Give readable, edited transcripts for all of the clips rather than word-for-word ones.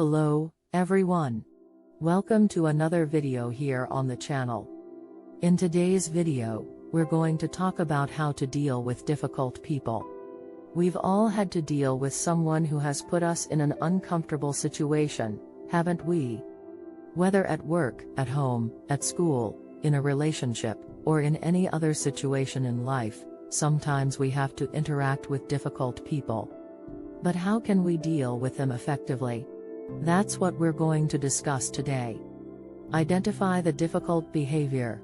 Hello, everyone. Welcome to another video here on the channel. In today's video, we're going to talk about how to deal with difficult people. We've all had to deal with someone who has put us in an uncomfortable situation, haven't we? Whether at work, at home, at school, in a relationship, or in any other situation in life, sometimes we have to interact with difficult people. But how can we deal with them effectively? That's what we're going to discuss today. Identify the difficult behavior.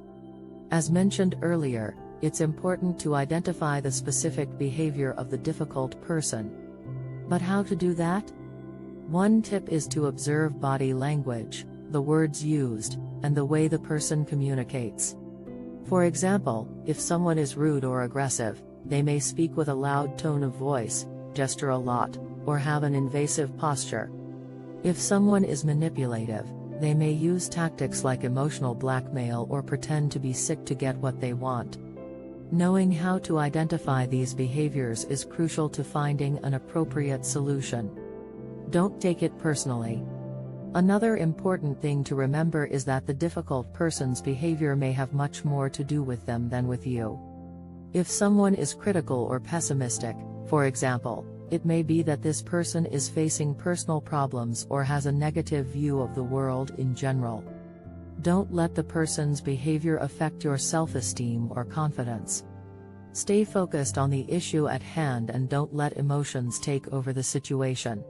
As mentioned earlier, it's important to identify the specific behavior of the difficult person. But how to do that? One tip is to observe body language, the words used, and the way the person communicates. For example, if someone is rude or aggressive, they may speak with a loud tone of voice, gesture a lot, or have an invasive posture. If someone is manipulative, they may use tactics like emotional blackmail or pretend to be sick to get what they want. Knowing how to identify these behaviors is crucial to finding an appropriate solution. Don't take it personally. Another important thing to remember is that the difficult person's behavior may have much more to do with them than with you. If someone is critical or pessimistic, for example, it may be that this person is facing personal problems or has a negative view of the world in general. Don't let the person's behavior affect your self-esteem or confidence. Stay focused on the issue at hand and don't let emotions take over the situation.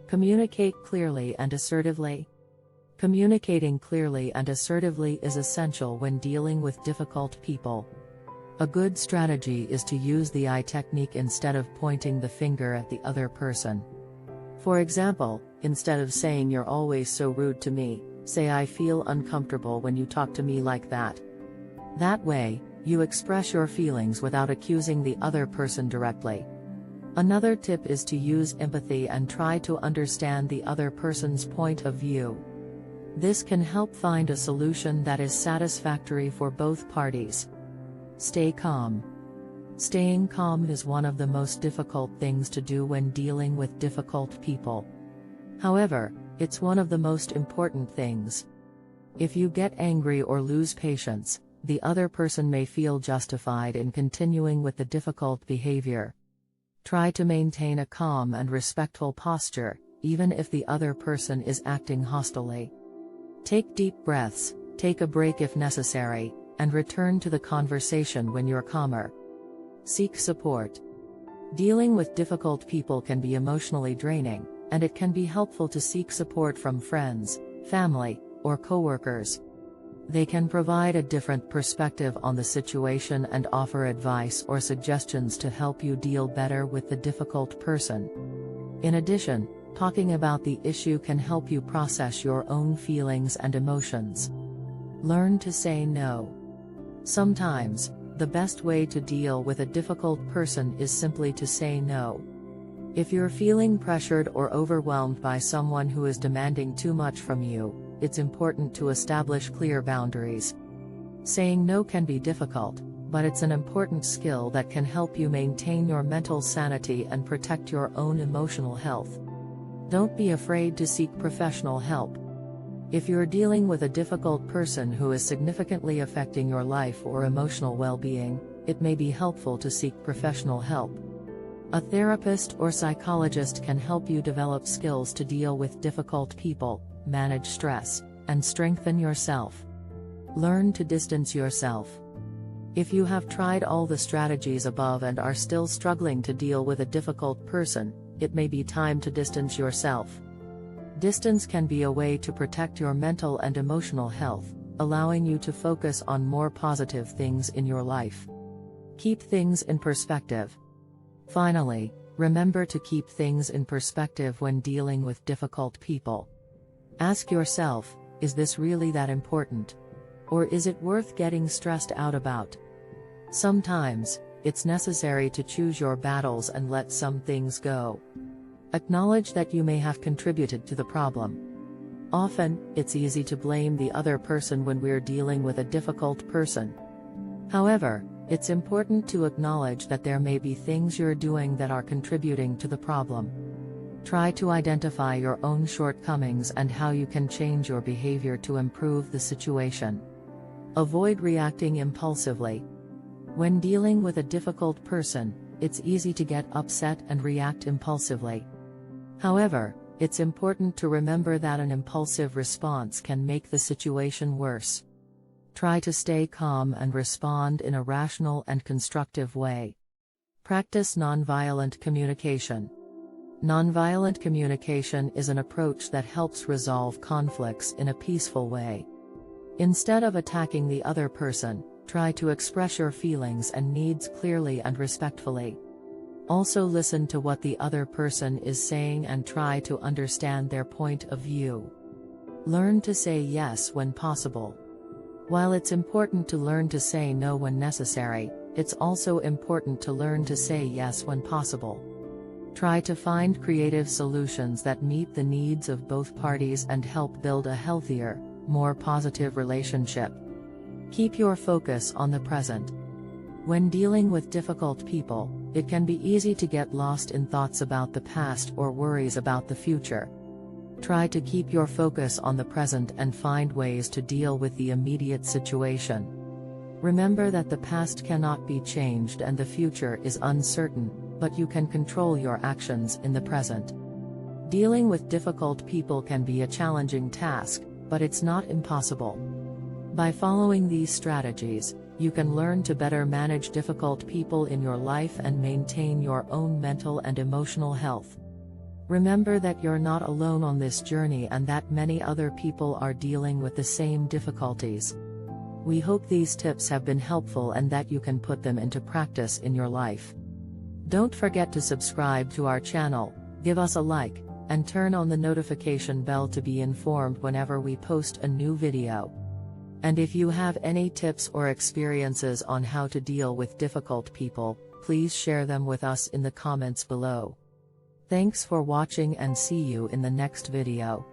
Communicate clearly and assertively. Communicating clearly and assertively is essential when dealing with difficult people. A good strategy is to use the I technique instead of pointing the finger at the other person. For example, instead of saying "you're always so rude to me," say "I feel uncomfortable when you talk to me like that." That way, you express your feelings without accusing the other person directly. Another tip is to use empathy and try to understand the other person's point of view. This can help find a solution that is satisfactory for both parties. Stay calm. Staying calm is one of the most difficult things to do when dealing with difficult people. However, it's one of the most important things. If you get angry or lose patience, the other person may feel justified in continuing with the difficult behavior. Try to maintain a calm and respectful posture, even if the other person is acting hostilely. Take deep breaths, take a break if necessary, and return to the conversation when you're calmer. Seek support. Dealing with difficult people can be emotionally draining, and it can be helpful to seek support from friends, family, or coworkers. They can provide a different perspective on the situation and offer advice or suggestions to help you deal better with the difficult person. In addition, talking about the issue can help you process your own feelings and emotions. Learn to say no. Sometimes, the best way to deal with a difficult person is simply to say no. If you're feeling pressured or overwhelmed by someone who is demanding too much from you, it's important to establish clear boundaries. Saying no can be difficult, but it's an important skill that can help you maintain your mental sanity and protect your own emotional health. Don't be afraid to seek professional help. If you're dealing with a difficult person who is significantly affecting your life or emotional well-being, it may be helpful to seek professional help. A therapist or psychologist can help you develop skills to deal with difficult people, manage stress, and strengthen yourself. Learn to distance yourself. If you have tried all the strategies above and are still struggling to deal with a difficult person, it may be time to distance yourself. Distance can be a way to protect your mental and emotional health, allowing you to focus on more positive things in your life. Keep things in perspective. Finally, remember to keep things in perspective when dealing with difficult people. Ask yourself, is this really that important? Or is it worth getting stressed out about? Sometimes, it's necessary to choose your battles and let some things go. Acknowledge that you may have contributed to the problem. Often, it's easy to blame the other person when we're dealing with a difficult person. However, it's important to acknowledge that there may be things you're doing that are contributing to the problem. Try to identify your own shortcomings and how you can change your behavior to improve the situation. Avoid reacting impulsively. When dealing with a difficult person, it's easy to get upset and react impulsively. However, it's important to remember that an impulsive response can make the situation worse. Try to stay calm and respond in a rational and constructive way. Practice nonviolent communication. Nonviolent communication is an approach that helps resolve conflicts in a peaceful way. Instead of attacking the other person, try to express your feelings and needs clearly and respectfully. Also listen to what the other person is saying and try to understand their point of view. Learn to say yes when possible. While it's important to learn to say no when necessary, it's also important to learn to say yes when possible. Try to find creative solutions that meet the needs of both parties and help build a healthier, more positive relationship. Keep your focus on the present. When dealing with difficult people, it can be easy to get lost in thoughts about the past or worries about the future. Try to keep your focus on the present and find ways to deal with the immediate situation. Remember that the past cannot be changed and the future is uncertain, but you can control your actions in the present. Dealing with difficult people can be a challenging task, but it's not impossible. By following these strategies, you can learn to better manage difficult people in your life and maintain your own mental and emotional health. Remember that you're not alone on this journey and that many other people are dealing with the same difficulties. We hope these tips have been helpful and that you can put them into practice in your life. Don't forget to subscribe to our channel, give us a like, and turn on the notification bell to be informed whenever we post a new video. And if you have any tips or experiences on how to deal with difficult people, please share them with us in the comments below. Thanks for watching and see you in the next video.